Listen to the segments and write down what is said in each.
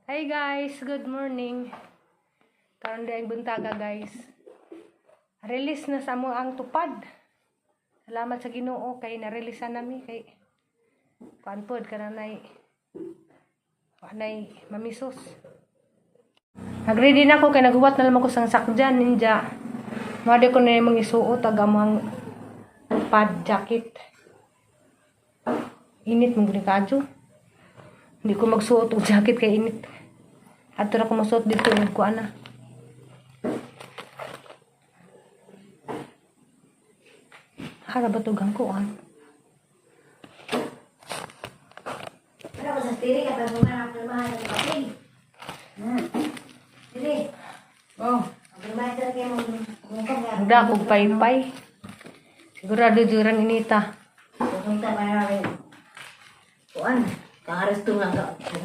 Hi guys, good morning. Karon day buntaga guys. Release na sa mo ang tupad. Salamat sa Ginoo kay na-release nami kay kuanpod kanay mamisos. Nag-ready na ako kay naghuwat na lang ako sang sakjan ninja. Made ko na yung isuot agamang tupad jacket. Init mong kadyo. Hindi ko magsuot og jacket kay init. Ato na ko masuot dito yung kuan na. Hara ba ito gangkuan? Ano ba sa tiri ka pag bumanap ng mahal ng kapin? Tiri. Oh. Ang lumayan talaga yung mungkong nga. Handa kong paypay. Sigurado jurang inita. Pupunta pa namin. Kuan. Kangaras ito nga.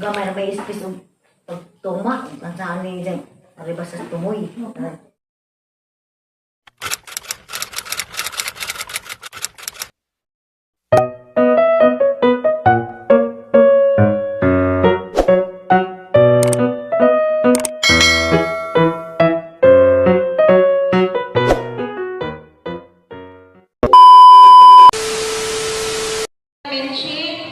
Gamay na may ispis o pagtuma. Ang saan niya dyan. Naribas sa tumoy.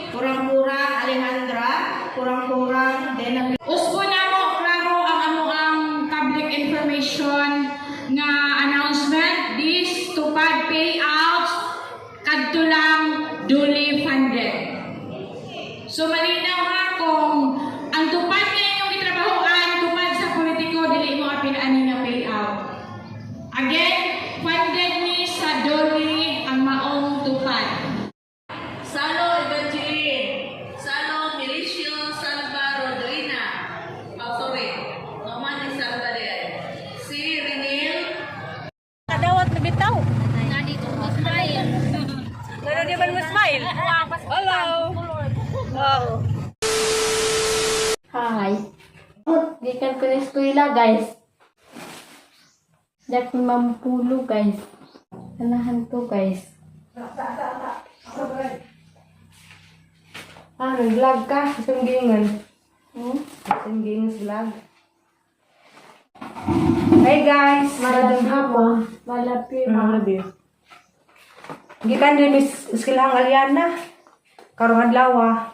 Kurang-kurang Alejandra, kurang-kurang Dena. Usbo na mo klaro ang ang public information nga announcement. This tupad payouts kadto lang duly funded. So malinaw ha kung ang tupad nga inyong gitrabahoan tupad sa politiko dili mo apil ani nga payout. Again, funded ni sa duly ang maong tupad. Salo Evangeline, Salo Felicio Salva Rodrina, Autore, Noman Salvador, si Renil. Kadawat na bitaw. Nani ko mo smile. Pero di man mo smile. Hello. Oh. Hi. Gikan ko na eskwela, guys. Dak mampulo, guys. Anahan to, guys. Nag-vlog ka? Isang gingan. Hmm? Isang gingas vlog. Hey guys! Maradong hapon. Malapi, Malabi. Gikan din Miss Eskwelahang Aliana. Karong adlaw.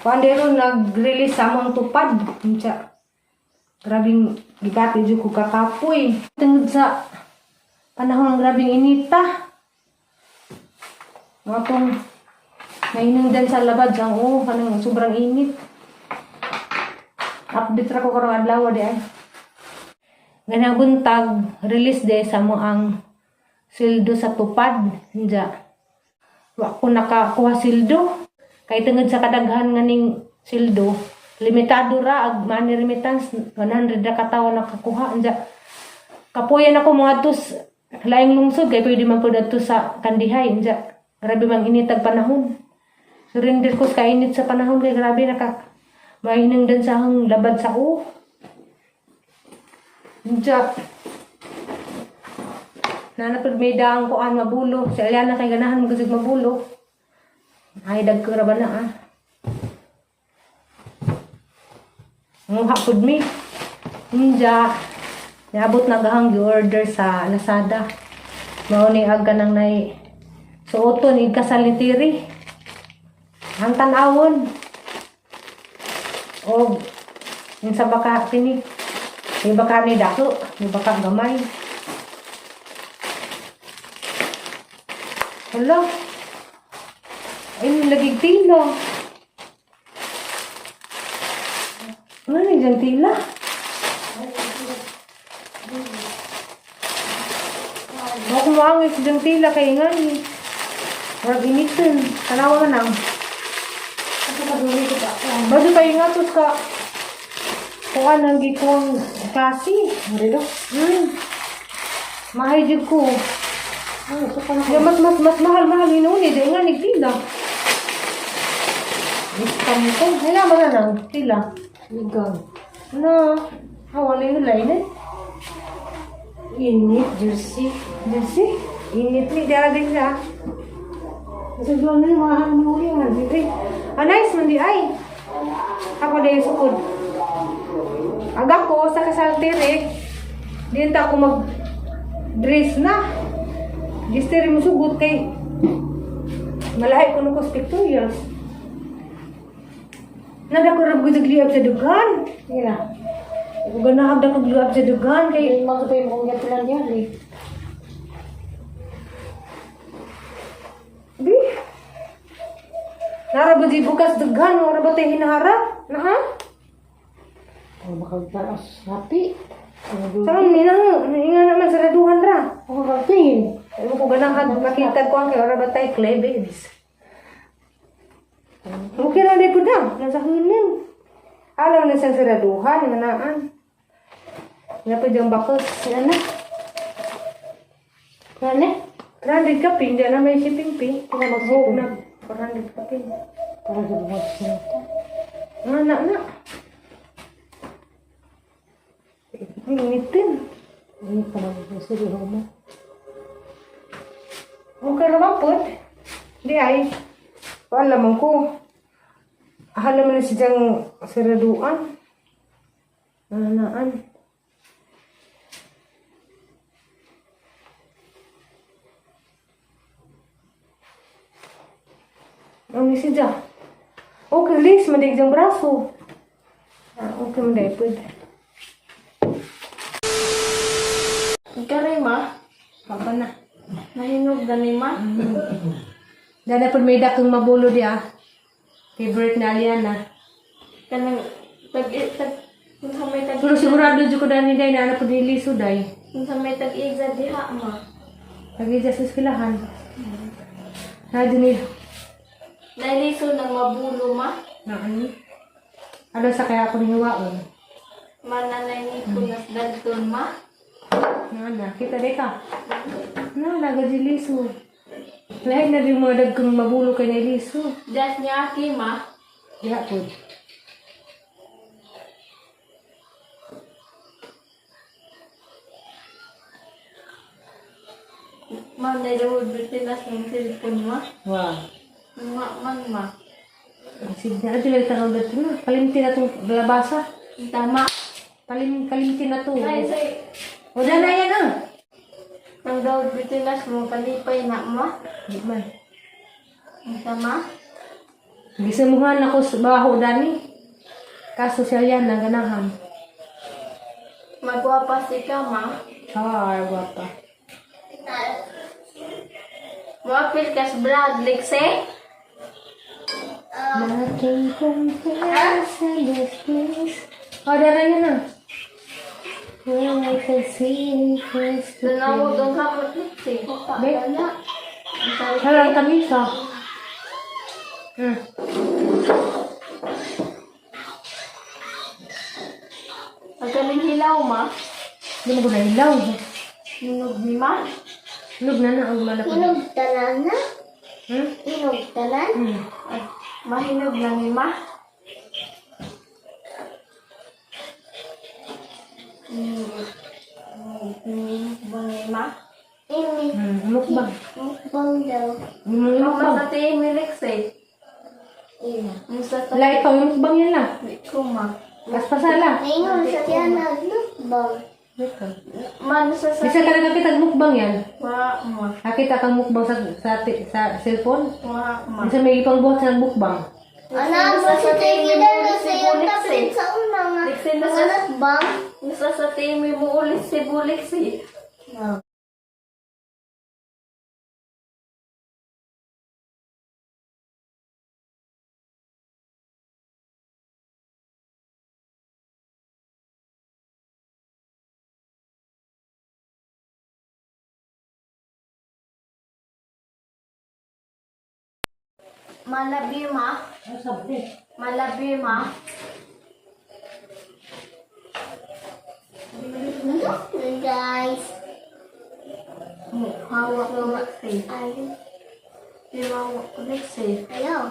Kuandero nag-release sa among tupad. Unsa? Grabing gibati jud ko kakapoy. Tungod sa panahon ng grabing inita. Mga pong mainang din sa labad sang kanang sobrang init. Update ra ko karong adlaw di ay. Ganang buntag release de sa mo ang sildo sa tupad. Hinja. Wa ko nakakuha sildo. Kay tungod sa kadaghan nga ning sildo, limitado ra ag money remittance 100 ra ka tawo nakakuha. Hinja. Kapuyan ako mga tus laing lungsod kay pwede man pud adto sa Kandihay. Hinja. Grabe mang initag panahon. Surrender ko sa init sa panahon kay grabe mainang din sa hang labad sa Diya. Nanapag may daang kuan mabulo. Si Aliana kay ganahan mo kasi mabulo. Ay dagko ra ba na Nguha pud mi. Diya. Niabot na gahang gi-order sa Lazada. Mao ni aga nang nay suoton igkasalitiri. Ang tanawon. O sa baka kini. May baka ni dako, may baka gamay. Hala. Ay nilagig tila. Ano ni dyan tila? Ako maangit dyan tila kay nga ni. Marag initin. Tanawa man ang. Bado kayo nga tos ka. Kung anong gikong kasi. Marilo? Mahay jud ko. Ya, mas mahal inuni. Dahil nga nagtila. Iskam ko. Hala mo na nang tila. Ligaw. No. Hawali yung line eh. Init, jersey. Jersey. Init ni daragin siya. Kasi doon na yung mga hanuli. Nice man di ay. Ako dahil sukod. Aga ko sa kasaltiri. Di ta ako mag-dress na. Gistiri mo sugot kay malahay ko nung pictorials. Nada ko rab gud liab sa dugan. Ina. Ko ganahag da ko liab sa dugan kay Magpapay mo kung gatulan yan eh. Di. Nara ba di bukas dugan ora ba tay hinaharap? Na ha? Ang makagdaras happy. Saan nina nga naman sa raduhan ra. Ang rating. Ay mo ko ganahag makita ko ang kay ora ba tay klebes. Okay lang di po daw. Nasa hunin. Alam na siyang siraduhan. Manaan. Nga pa diyang bakos. Yan na. Ano? 100 ka pin. Diyan na may shipping fee. Kaya mag-hook na. 400 ka pin. Para sa mga sinita. Na. Ingitin. Hindi ka mag-siriho mo. Okay naman po. Di ay. Wala man ko. Ahala man na siyang siraduan. Nanaan. Ang isi siya. Okay, lis. Madig siyang braso. Okay, madig po. Ikaw ma, Papa na. nahinog na ni ma. Dada po may dakong mabulo dia. Favorite na Aliana. Kanang kung sa may Pero sigurado dyan ko dahil day na anak po diliso day. tag-iza diha ma. Lagi dyan sa eskwelahan. Nado nila. Nailiso ng mabulo ma. Naan. Ano sa kaya ako nihiwaon? Mananay ni punas dalton ma. Nana, kita deh ka. Na, nagadiliso. Lahat na rin mga dagkang mabulo kay nailiso. Just niya aki ma. Diha po. Ma, nairood bitinas ng cellphone ma. Wow. Ma. Sige na, ito lang tanong dito na. Kalimti na itong balabasa. Tama. Kalimti na ito. Ay, say. O, na yan ah. Nang daw bitinas mo palipay na ma. Di man. Tama. Gisamuhan ako sa baho dani. Kaso siya yan na ganahan. Magwapas ka ma. Guwapa. Wapil kas brad likse. Nothing compares to this place. O, dara yan ah. When I can see you face to Tanaw face. dong ka mo likse. Be? Wala. Halang kami sa. Pagkaming hilaw ma. Hindi mo ko na ilaw. Hinog ni ma. Lug na na ang malapit. tanan na. Hmm? Hinog tanan. Ay, mahinog na ni ma. Bang ma. Mukbang. Mukbang daw. Mukbang. Sa tayo may likse. Sa Wala ikaw yung mukbang yan lah. ko ma. Paspasala. Ingon sa tiyan na mukbang. Ito. Man sa Bisa talaga kita mukbang yan. Wa ma. Nakita kang mukbang sa cellphone. Wa ma. Bisa may ipang buhat sa mukbang. Ana mo sa tayo na sa yung tapit sa unang. Likse na sa mukbang. Sa tayo may muulit si bulik si. Malabi ma. Malabi ma. Guys. Hawak ko maksi. Ayaw. Hawak ko maksi. Ayaw.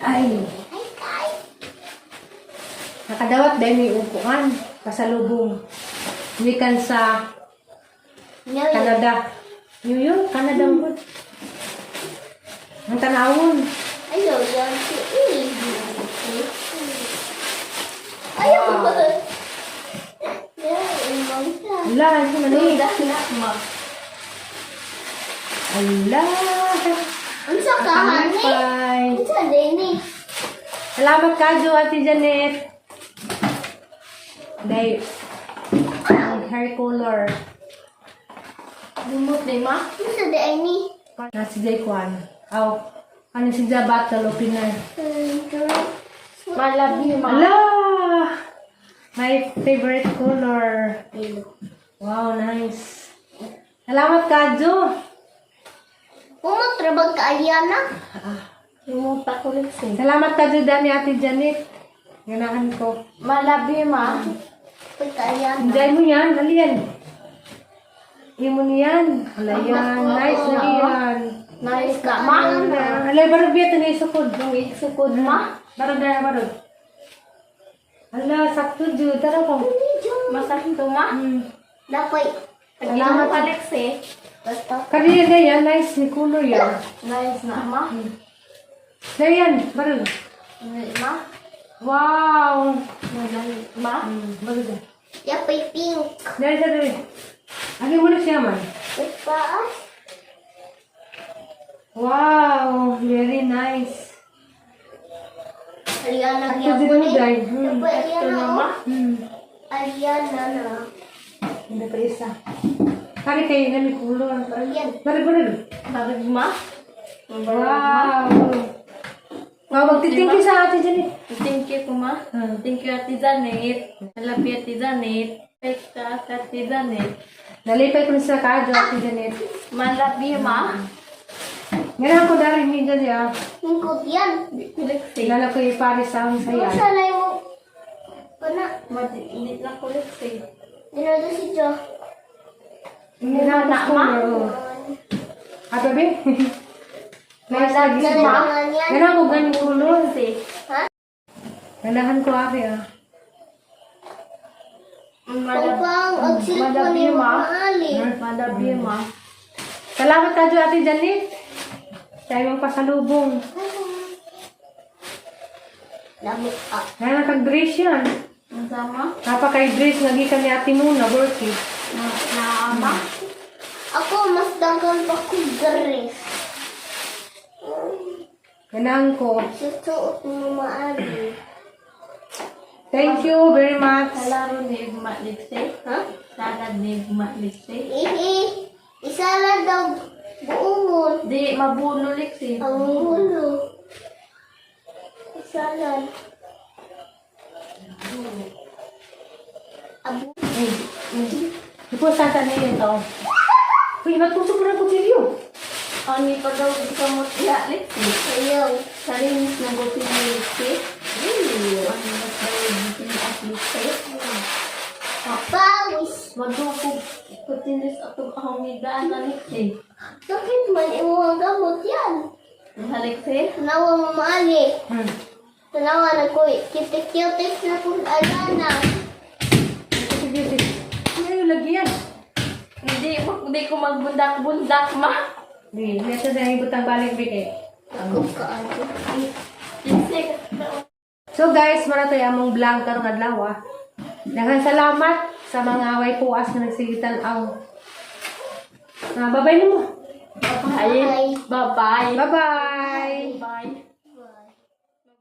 Ay. Nakadawat dahil may upuan. Pasalubong. Wikan sa Canada. Yun, Canada mo. Ang tanawon. Ayaw yan si Ayaw mo. Yan, imang siya. Ala, ano man eh. Dahil ma. Ala. Ang sakahan ni. Bye. Ang sa din eh. Salamat ka, Jo, Ate Janet. Dahil, ang hair color. Lumot din ma. Ang sa din eh. Nasi Jay Kwan. Aw, ano si Jabat sa Lopinar. Malabi ma. Ala! My favorite color. Wow, nice. Salamat ka, Jo. Pumatrabag ka Ariana. Lumot ako ulit siya. Salamat ka, Jo, Dani, Ate Janet. Ganahan ko. Malabi ma. Pagka Ariana. Enjoy mo yan. Dali yan. Hindi mo niyan. Ala yan. Nice na yan. Nice ka ma. Alay, barag biya ito na isukod. Sukod ma. Barag na, barag. Ala, sakto, Jo. Tara ko. Masakit to ma. Dapat. Salamat. Alex eh. Basta. Kanina na yan. Nice ni color yan. Nice na ma. Na yan. Barag. Ma. Wow. Ma. Barag. Yapay pink. Dari, dari. Lagi mo na siya man. Ipaas. Wow. Very nice. Ariana Sakto niya din po mo, eh. Day. Dapat Ariana ma. Ariana na. Hindi pa isa. Kari kayo na may color. Ayan. Barag, barag. Barag ma. Wow. Wow, magti-thank you sa ate dyan eh. Thank you po ma. Thank you Ate Janet. Malabi Ate Janet. Pekka Ate Janet. Nalipay ko na sa kadyo ate Janet. Malabi ma. Ngayon ko dahil hindi dyan niya. Hingkod yan. Kuliksi. Lala ko yung Paris sa akong saya. Masalay mo. Pana. Hindi na kuliksi. Dinado si Jo. Hindi na Ma. ako. Ah, baby? Nice lagi Malagyan si Ma. naman yan. Ngayon ako ganyan kulor. Ha? Ganahan ko ate ah. Kupang agsilpo ni Maali. Malabi ma. Salamat ka dyan ate Janet. Sa iyong pasalubong. Lamit ah. Ngayon nakag-brace yan. Ang sama. Napaka-brace nga gikan ni ate Muna, working. Naama. Ako mas dagan pa ko dress. Ganahan ko. Susuot mo Maali. Thank you very much. Kalaro ni Igma Liksi. Ha? Sagad ni Igma Liksi. Isa lang daw buungon. Di mabuno Liksi. Ang ulo. Isa lang. Abo. Ipos tata na yun to. Uy, magtusok mo na po sa'yo. Ani pa daw di ka mo tiya Liksi. Ayaw. Sarinis na buti ni Liksi. Ano na daw buti ni Liksi. Pawis. Madukog kutinis atong ahumigaan na Liksi. Bakit man imuhang gamot yan? Ang Liksi. Tanawa mo Maali. Tanawa na ko. Kitik-kitik na kung alana. Sige, sige. Ano yung lagyan? Hindi ko magbundak-bundak ma. Hindi, nasa sa yung butang balik bigay. Ako kaado. Liksi. So guys, mara tayo among vlog karong adlaw ah. Daghang salamat sa mga way puas na nagsigitan ang. Bye-bye mo. Bye. Bye-bye. Bye-bye. Bye.